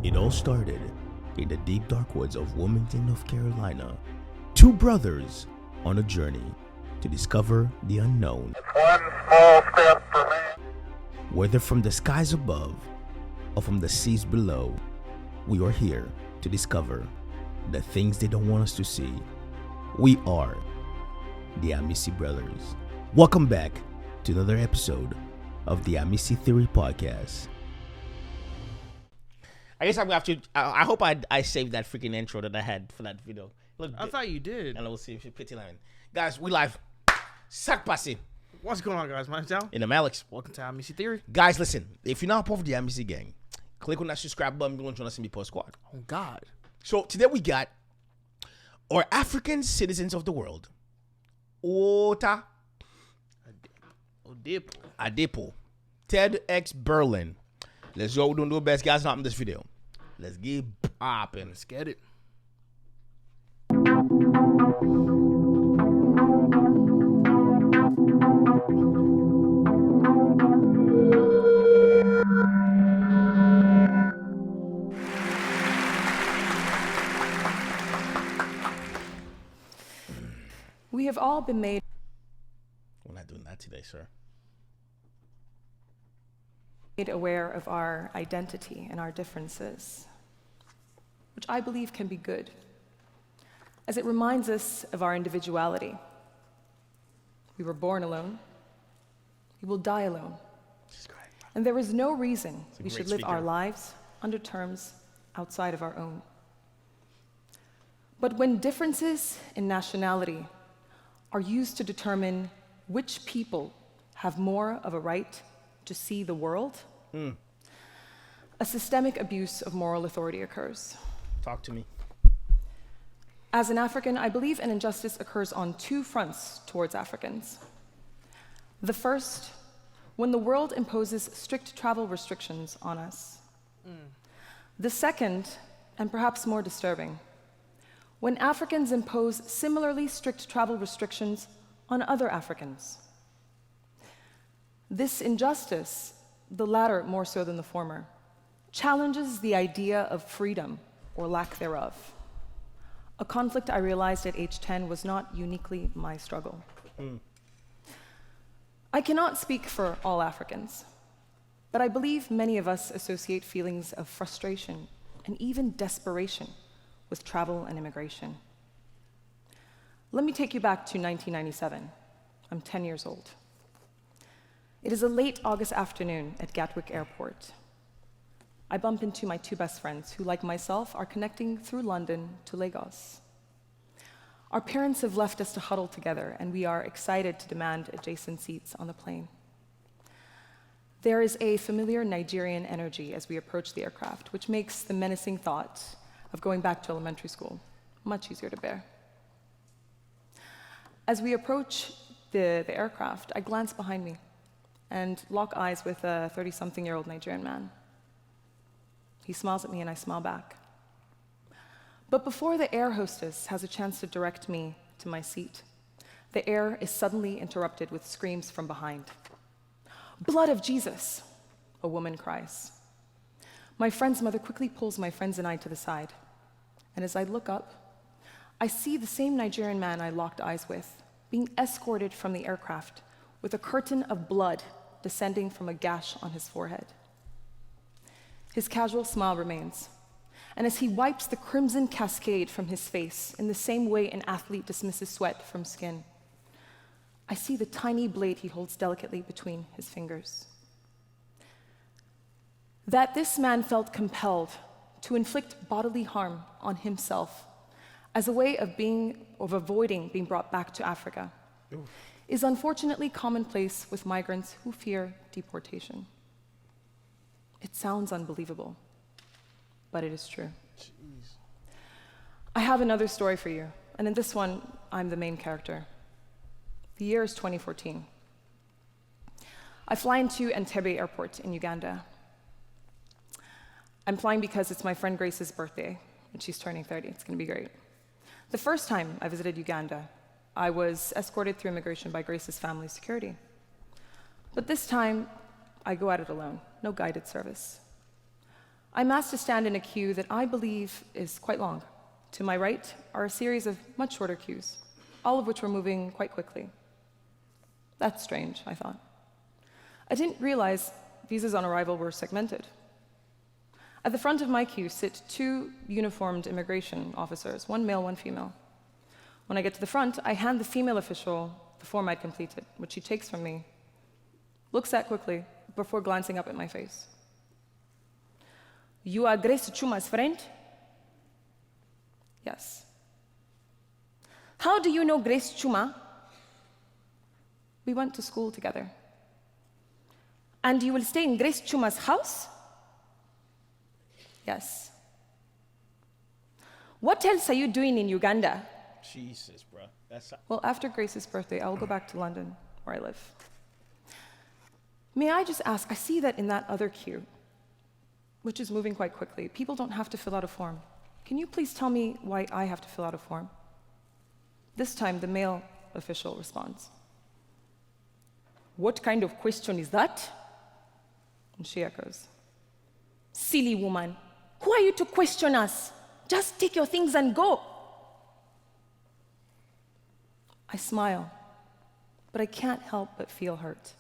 It all started in the deep dark woods of Wilmington, North Carolina. Two brothers on a journey to discover the unknown. It's one small step for man. Whether from the skies above or from the seas below, we are here to discover the things they don't want us to see. We are the Amicy brothers. Welcome back to another episode of the AmicyTheory podcast. I guess I'm gonna have to. I hope I saved that freaking intro that I had for that video. Look, I thought you did. and we'll see if you pity line. Guys, we live. Sack passing. What's going on, guys? My name's Al. And I'm Alex. Welcome to AmicyTheory. Guys, listen. If you're not part of the Amicy gang, click on that subscribe button. If you want to join us in the post squad. Oh, God. So today we got our African citizens of the world, Ooooota Adepo TEDxBerlin. Let's go. We're doing the best, guys. Not in this video. Let's get popping. Let's get it. We have all been made We're not doing that today, sir. aware of our identity and our differences, which I believe can be good, as it reminds us of our individuality. We were born alone. We will die alone. And there is no reason we should live our lives under terms outside of our own. But when differences in nationality are used to determine which people have more of a right to see the world, a systemic abuse of moral authority occurs. Talk to me. As an African, I believe an injustice occurs on two fronts towards Africans. The first, when the world imposes strict travel restrictions on us. The second, and perhaps more disturbing, when Africans impose similarly strict travel restrictions on other Africans. This injustice, the latter more so than the former, challenges the idea of freedom or lack thereof. A conflict I realized at age 10 was not uniquely my struggle. I cannot speak for all Africans, but I believe many of us associate feelings of frustration and even desperation with travel and immigration. Let me take you back to 1997. I'm 10 years old. It is a late August afternoon at Gatwick Airport. I bump into my two best friends who, like myself, are connecting through London to Lagos. Our parents have left us to huddle together, and we are excited to demand adjacent seats on the plane. There is a familiar Nigerian energy as we approach the aircraft, which makes the menacing thought of going back to elementary school much easier to bear. As we approach the aircraft, I glance behind me and lock eyes with a 30-something-year-old Nigerian man. He smiles at me and I smile back. But before the air hostess has a chance to direct me to my seat, the air is suddenly interrupted with screams from behind. "Blood of Jesus!" a woman cries. My friend's mother quickly pulls my friends and I to the side. And as I look up, I see the same Nigerian man I locked eyes with being escorted from the aircraft with a curtain of blood descending from a gash on his forehead. His casual smile remains, and as he wipes the crimson cascade from his face in the same way an athlete dismisses sweat from skin, I see the tiny blade he holds delicately between his fingers. That this man felt compelled to inflict bodily harm on himself as a way of avoiding being brought back to Africa is unfortunately commonplace with migrants who fear deportation. It sounds unbelievable, but it is true. Jeez. I have another story for you, and in this one, I'm the main character. The year is 2014. I fly into Entebbe Airport in Uganda. I'm flying because it's my friend Grace's birthday, and she's turning 30. It's going to be great. The first time I visited Uganda, I was escorted through immigration by Grace's family security. But this time, I go at it alone, no guided service. I'm asked to stand in a queue that I believe is quite long. To my right are a series of much shorter queues, all of which were moving quite quickly. That's strange, I thought. I didn't realize visas on arrival were segmented. At the front of my queue sit 2 uniformed immigration officers, one male, one female. When I get to the front, I hand the female official the form I'd completed, which she takes from me, looks at quickly before glancing up at my face. "You are Grace Chuma's friend?" "Yes." "How do you know Grace Chuma?" "We went to school together." "And you will stay in Grace Chuma's house?" "Yes." "What else are you doing in Uganda?" Jesus, bro. That's Well, after Grace's birthday, I will go back to London, where I live. May I just ask, I see that in that other queue, which is moving quite quickly, people don't have to fill out a form. Can you please tell me why I have to fill out a form? This time, the male official responds. "What kind of question is that?" And she echoes, "Silly woman, who are you to question us? Just take your things and go." I smile, but I can't help but feel hurt.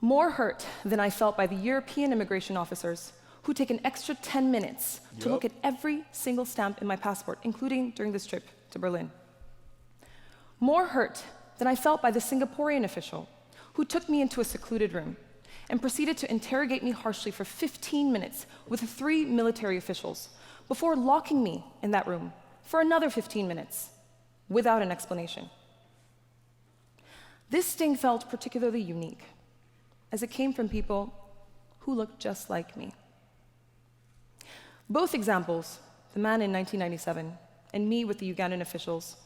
More hurt than I felt by the European immigration officers who take an extra 10 minutes to look at every single stamp in my passport, including during this trip to Berlin. More hurt than I felt by the Singaporean official who took me into a secluded room and proceeded to interrogate me harshly for 15 minutes with 3 military officials before locking me in that room for another 15 minutes without an explanation. This sting felt particularly unique, as it came from people who looked just like me. Both examples, the man in 1997 and me with the Ugandan officials,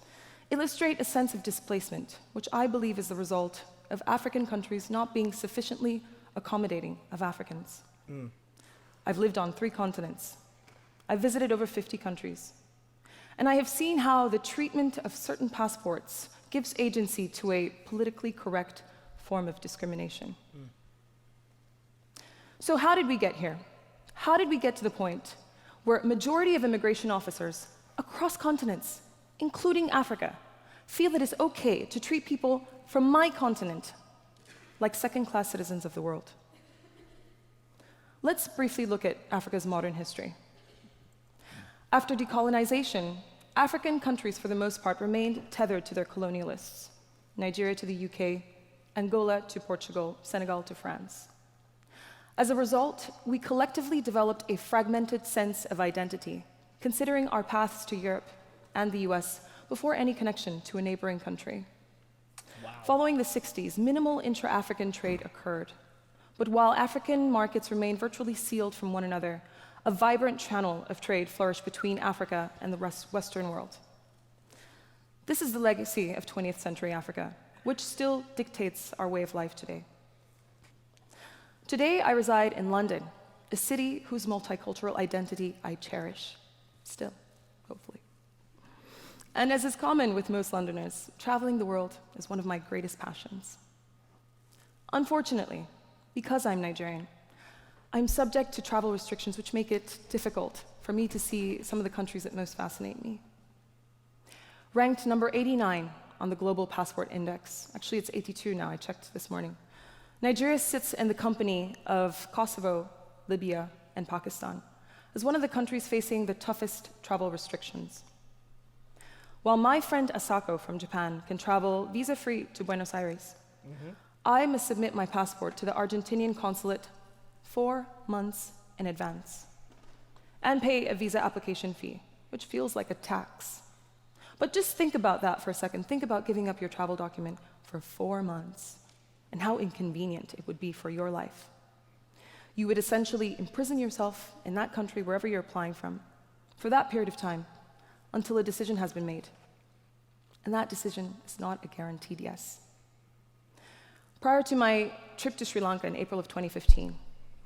illustrate a sense of displacement, which I believe is the result of African countries not being sufficiently accommodating of Africans. I've lived on 3 continents. I've visited over 50 countries. And I have seen how the treatment of certain passports gives agency to a politically correct form of discrimination. So how did we get here? How did we get to the point where a majority of immigration officers across continents, including Africa, feel that it's okay to treat people from my continent like second-class citizens of the world? Let's briefly look at Africa's modern history. After decolonization, African countries, for the most part, remained tethered to their colonialists. Nigeria to the UK, Angola to Portugal, Senegal to France. As a result, we collectively developed a fragmented sense of identity, considering our paths to Europe and the US before any connection to a neighboring country. Following the 60s, minimal intra-African trade occurred. But while African markets remained virtually sealed from one another, a vibrant channel of trade flourished between Africa and the Western world. This is the legacy of 20th century Africa, which still dictates our way of life today. Today, I reside in London, a city whose multicultural identity I cherish, still, hopefully. And as is common with most Londoners, traveling the world is one of my greatest passions. Unfortunately, because I'm Nigerian, I'm subject to travel restrictions which make it difficult for me to see some of the countries that most fascinate me. Ranked number 89 on the Global Passport Index, actually it's 82 now, I checked this morning, Nigeria sits in the company of Kosovo, Libya, and Pakistan as one of the countries facing the toughest travel restrictions. While my friend Asako from Japan can travel visa-free to Buenos Aires, I must submit my passport to the Argentinian consulate 4 months in advance and pay a visa application fee, which feels like a tax. But just think about that for a second. Think about giving up your travel document for 4 months and how inconvenient it would be for your life. You would essentially imprison yourself in that country, wherever you're applying from, for that period of time until a decision has been made. And that decision is not a guaranteed yes. Prior to my trip to Sri Lanka in April of 2015,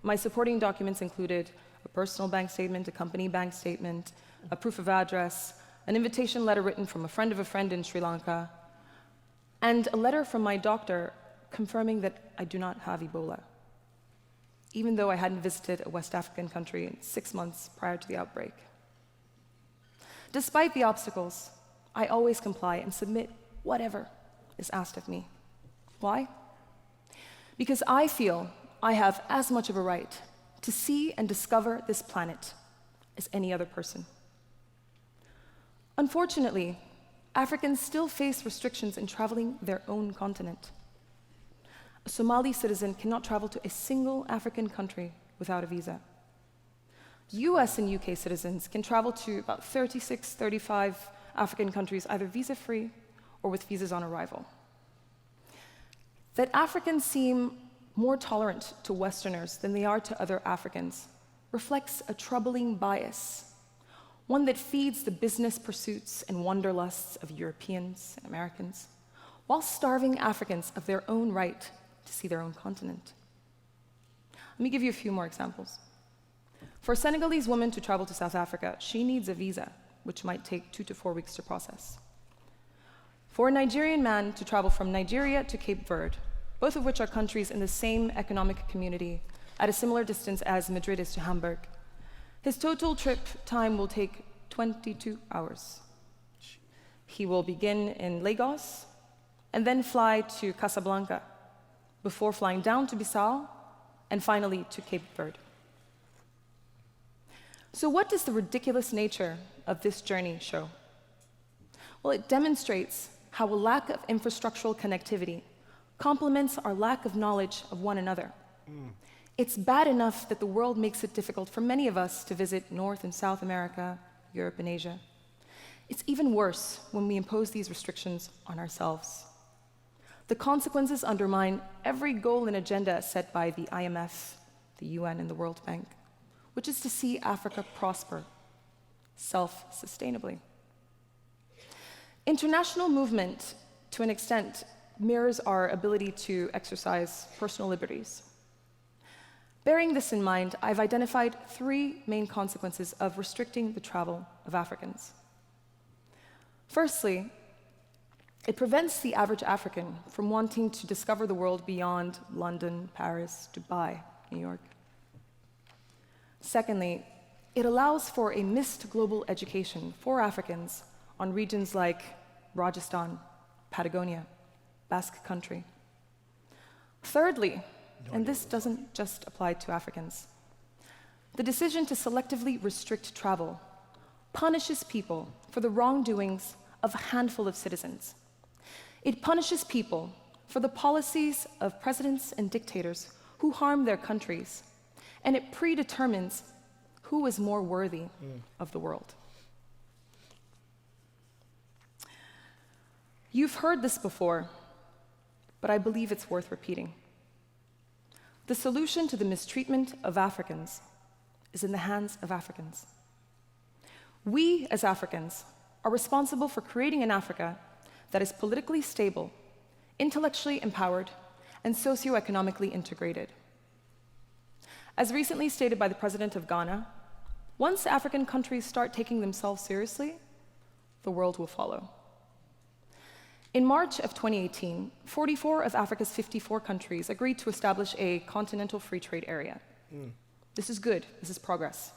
my supporting documents included a personal bank statement, a company bank statement, a proof of address, an invitation letter written from a friend in Sri Lanka, and a letter from my doctor confirming that I do not have Ebola. even though I hadn't visited a West African country in 6 months prior to the outbreak. Despite the obstacles, I always comply and submit whatever is asked of me. Why? Because I feel I have as much of a right to see and discover this planet as any other person. Unfortunately, Africans still face restrictions in traveling their own continent. A Somali citizen cannot travel to a single African country without a visa. US and UK citizens can travel to about 36, 35 African countries either visa-free or with visas on arrival. That Africans seem more tolerant to Westerners than they are to other Africans reflects a troubling bias, one that feeds the business pursuits and wanderlusts of Europeans and Americans, while starving Africans of their own right to see their own continent. Let me give you a few more examples. For a Senegalese woman to travel to South Africa, she needs a visa, which might take 2 to 4 weeks to process. For a Nigerian man to travel from Nigeria to Cape Verde, both of which are countries in the same economic community at a similar distance as Madrid is to Hamburg, his total trip time will take 22 hours. He will begin in Lagos and then fly to Casablanca before flying down to Bissau and finally to Cape Verde. So what does the ridiculous nature of this journey show? Well, it demonstrates how a lack of infrastructural connectivity complements our lack of knowledge of one another. It's bad enough that the world makes it difficult for many of us to visit North and South America, Europe and Asia. It's even worse when we impose these restrictions on ourselves. The consequences undermine every goal and agenda set by the IMF, the UN, and the World Bank, which is to see Africa prosper self-sustainably. International movement, to an extent, mirrors our ability to exercise personal liberties. Bearing this in mind, I've identified 3 main consequences of restricting the travel of Africans. Firstly, it prevents the average African from wanting to discover the world beyond London, Paris, Dubai, New York. Secondly, it allows for a missed global education for Africans on regions like Rajasthan, Patagonia, Basque Country. Thirdly, and this doesn't just apply to Africans, the decision to selectively restrict travel punishes people for the wrongdoings of a handful of citizens. It punishes people for the policies of presidents and dictators who harm their countries, and it predetermines who is more worthy of the world. You've heard this before, but I believe it's worth repeating. The solution to the mistreatment of Africans is in the hands of Africans. We, as Africans, are responsible for creating an Africa that is politically stable, intellectually empowered, and socioeconomically integrated. As recently stated by the President of Ghana, once African countries start taking themselves seriously, the world will follow. In March of 2018, 44 of Africa's 54 countries agreed to establish a continental free trade area. This is good, this is progress,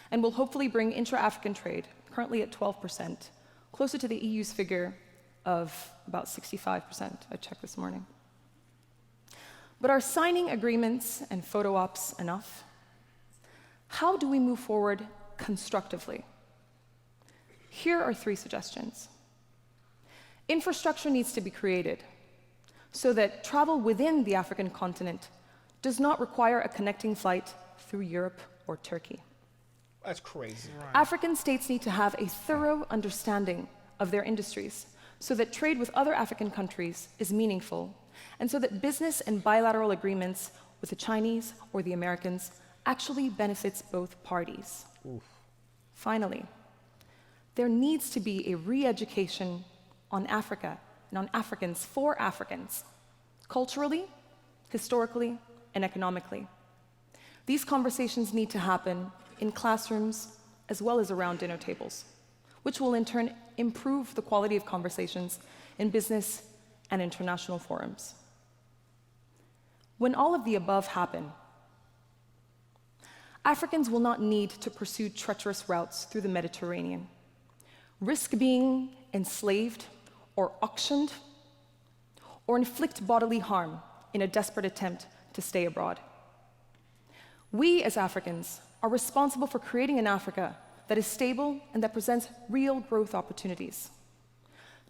and will hopefully bring intra-African trade, currently at 12%, closer to the EU's figure of about 65%, I checked this morning. But are signing agreements and photo ops enough? How do we move forward constructively? Here are 3 suggestions. Infrastructure needs to be created so that travel within the African continent does not require a connecting flight through Europe or Turkey. That's crazy. Right. African states need to have a thorough understanding of their industries so that trade with other African countries is meaningful, and so that business and bilateral agreements with the Chinese or the Americans actually benefits both parties. Finally, there needs to be a re-education on Africa and on Africans for Africans, culturally, historically, and economically. These conversations need to happen in classrooms as well as around dinner tables, which will in turn improve the quality of conversations in business and international forums. When all of the above happen, Africans will not need to pursue treacherous routes through the Mediterranean, risk being enslaved or auctioned, or inflict bodily harm in a desperate attempt to stay abroad. We, as Africans, are responsible for creating an Africa that is stable and that presents real growth opportunities.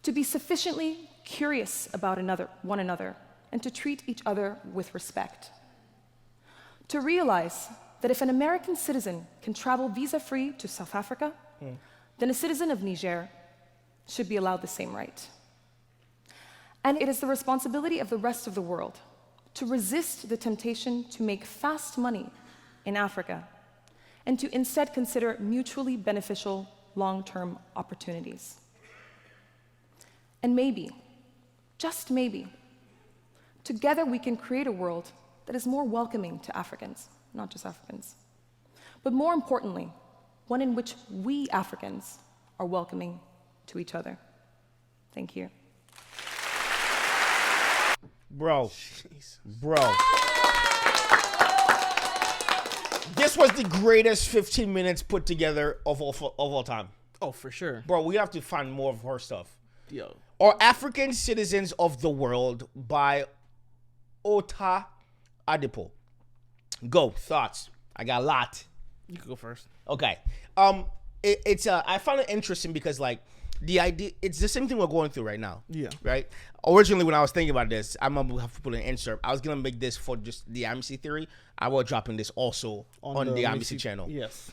To be sufficiently curious about one another and to treat each other with respect. To realize that if an American citizen can travel visa-free to South Africa, then a citizen of Niger should be allowed the same right. And it is the responsibility of the rest of the world to resist the temptation to make fast money in Africa and to instead consider mutually beneficial long-term opportunities. And maybe, just maybe, together we can create a world that is more welcoming to Africans, not just Africans, but more importantly, one in which we Africans are welcoming to each other. Thank you. Bro. This was the greatest 15 minutes put together of all time. Oh, for sure. Bro, we have to find more of her stuff. Yo. Are African Citizens of the World by Ooooota Adepo. Go, thoughts. I got a lot. You can go first. Okay. I found it interesting because like the idea, it's the same thing we're going through right now. Yeah. Right? Originally, when I was thinking about this, I'm going to have to put an insert. I was going to make this for just the Amicy theory. I will dropping this also on the Amicy channel. Yes.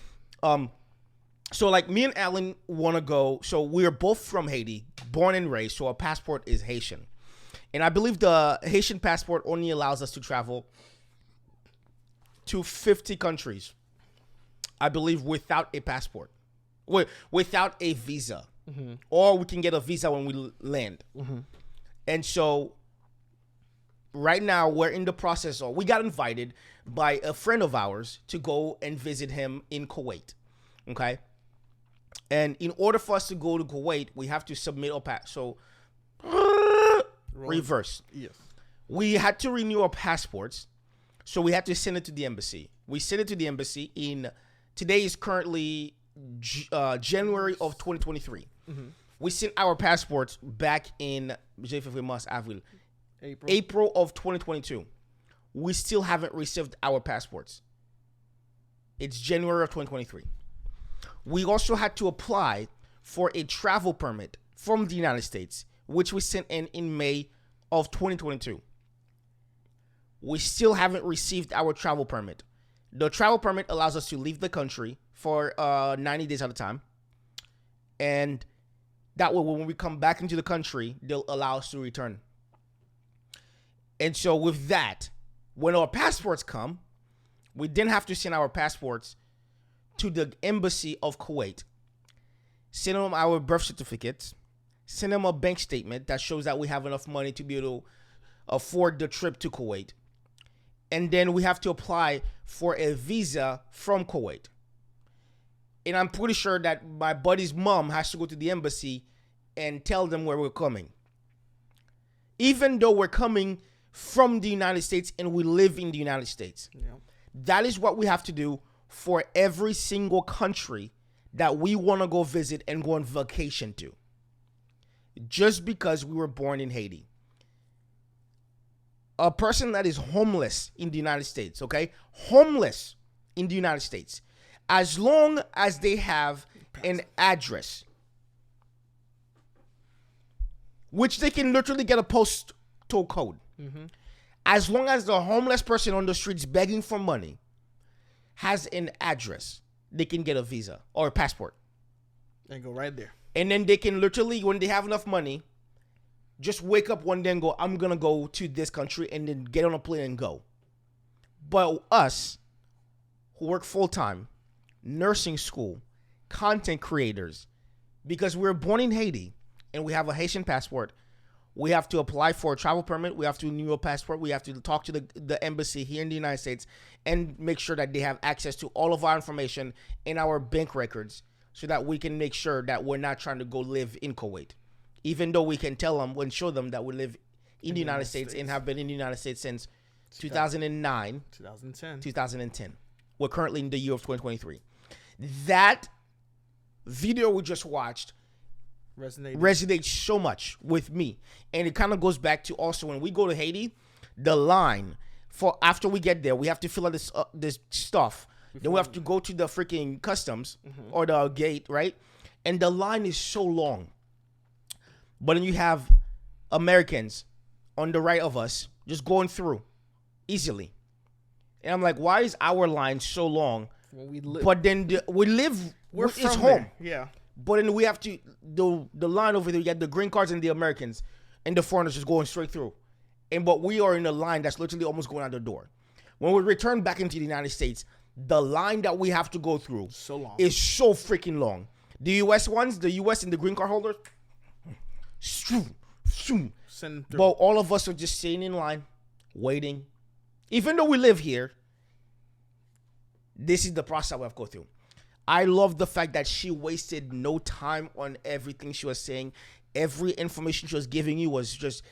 So like me and Alan want to go. So we're both from Haiti, born and raised. So our passport is Haitian. And I believe the Haitian passport only allows us to travel to 50 countries. I believe without a passport. Without a visa. Mm-hmm. Or we can get a visa when we land. Mm-hmm. And so right now we're in the process of, we got invited by a friend of ours to go and visit him in Kuwait. Okay? And in order for us to go to Kuwait, we have to submit our so reverse. Yes. We had to renew our passports, so we had to send it to the embassy. We sent it to the embassy today is currently January of 2023. Mm-hmm. We sent our passports back in April of 2022. We still haven't received our passports. It's January of 2023. We also had to apply for a travel permit from the United States, which we sent in May of 2022. We still haven't received our travel permit. The travel permit allows us to leave the country for 90 days at a time. And that way, when we come back into the country, they'll allow us to return. And so with that, when our passports come, we then have to send our passports to the embassy of Kuwait, send them our birth certificates, send them a bank statement that shows that we have enough money to be able to afford the trip to Kuwait. And then we have to apply for a visa from Kuwait. And I'm pretty sure that my buddy's mom has to go to the embassy and tell them where we're coming. Even though we're coming from the United States and we live in the United States. Yeah. That is what we have to do for every single country that we want to go visit and go on vacation to. Just because we were born in Haiti. A person that is homeless in the United States, okay? Homeless in the United States. As long as they have an address, which they can literally get a postal code. Mm-hmm. As long as the homeless person on the streets begging for money has an address, they can get a visa or a passport. And go right there. And then they can literally, when they have enough money, just wake up one day and go, I'm going to go to this country, and then get on a plane and go. But us, who work full-time, nursing school, content creators, because we're born in Haiti and we have a Haitian passport, we have to apply for a travel permit. We have to renew a passport. We have to talk to the embassy here in the United States and make sure that they have access to all of our information in our bank records so that we can make sure that we're not trying to go live in Kuwait. Even though we can tell them and show them that we live in the United States and have been in the United States since 2009. 2010. 2010. We're currently in the year of 2023. That video we just watched resonates so much with me. And it kind of goes back to also when we go to Haiti, the line for after we get there, we have to fill out this stuff. Then we have to go to the freaking customs or the gate, right? And the line is so long. But then you have Americans on the right of us just going through easily. And I'm like, why is our line so long? But then we're from home. There. Yeah. But then we have to, the line over there, you got the green cards and the Americans and the foreigners just going straight through. But we are in a line that's literally almost going out the door. When we return back into the United States, the line that we have to go through is so freaking long. The U.S. ones, the U.S. and the green card holders, but all of us are just sitting in line, waiting. Even though we live here, this is the process we have to go through. I love the fact that she wasted no time on everything she was saying. Every information she was giving you was just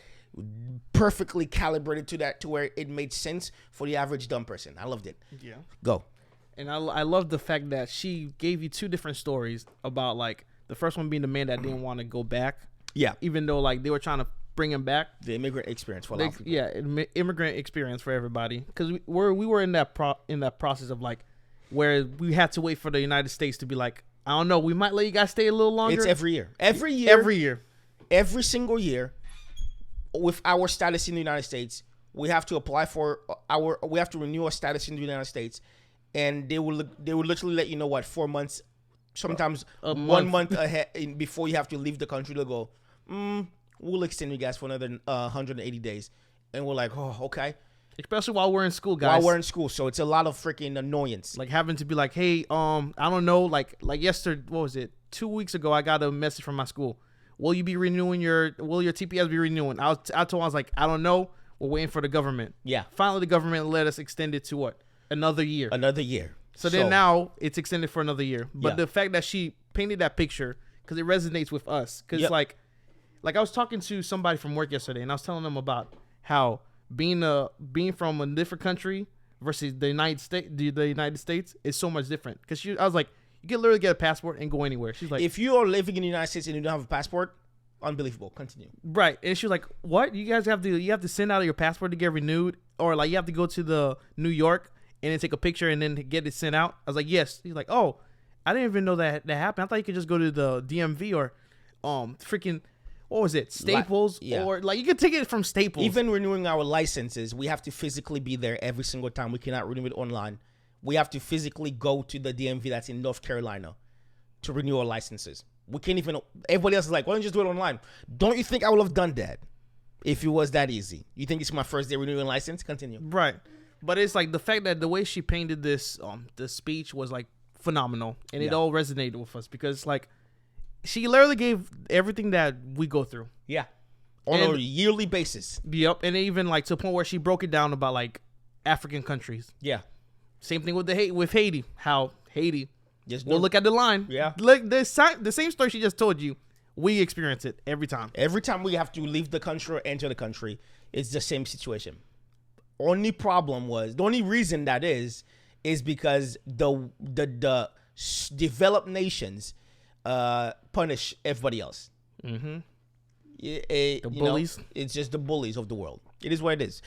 perfectly calibrated to where it made sense for the average dumb person. I loved it. Yeah. Go. And I love the fact that she gave you two different stories about, like, the first one being the man that didn't want to go back. Yeah. Even though, like, they were trying to bring him back. The immigrant experience for a lot of people. Yeah, immigrant experience for everybody. Because we were in that process of, like, where we had to wait for the United States to be like, I don't know, we might let you guys stay a little longer. It's every year. Every single year, with our status in the United States, we have to apply for we have to renew our status in the United States, and they will literally let you know 4 months, sometimes 1 month ahead before you have to leave the country. They'll go, we'll extend you guys for another 180 days, and we're like, oh, okay. Especially while we're in school, guys. While we're in school, so it's a lot of freaking annoyance. Like having to be like, hey, I don't know, like yesterday, what was it? 2 weeks ago, I got a message from my school. Will your TPS be renewing? I told him, I was like, I don't know. We're waiting for the government. Yeah. Finally, the government let us extend it to what? Another year. Another year. So then now it's extended for another year. But the fact that she painted that picture, because it resonates with us. Because like I was talking to somebody from work yesterday, and I was telling them about how being from a different country versus the United States is so much different. Because I was like, you can literally get a passport and go anywhere. She's like, if you are living in the United States and you don't have a passport, unbelievable. Continue. Right. And she was like, what? You guys have to send out your passport to get renewed, or like you have to go to the New York and then take a picture and then get it sent out? I was like, yes. He's like, oh, I didn't even know that happened. I thought you could just go to the DMV or freaking, what was it? Staples, or like you could take it from Staples. Even renewing our licenses, we have to physically be there every single time. We cannot renew it online. We have to physically go to the DMV that's in North Carolina to renew our licenses. We can't even. Everybody else is like, why don't you just do it online? Don't you think I would have done that if it was that easy? You think it's my first day renewing license? Continue. Right. But it's like the fact that the way she painted this the speech was like phenomenal, and it all resonated with us because it's like she literally gave everything that we go through. Yeah. On a yearly basis. Yep. And even like to the point where she broke it down about like African countries. Yeah. Same thing with Haiti. How Haiti. We'll look at the line. Yeah. Look, the same story she just told you, we experience it every time. Every time we have to leave the country or enter the country, it's the same situation. The only reason that is because the developed nations punish everybody else. Mm-hmm. The bullies. It's just the bullies of the world. It is what it is.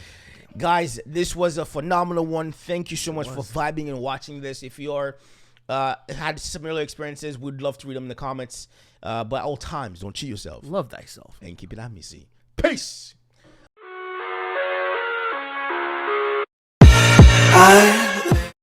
Guys, this was a phenomenal one. Thank you so much for vibing and watching this. If you're had similar experiences, we'd love to read them in the comments. But at all times, don't cheat yourself. Love thyself. And keep it Amicy. Peace.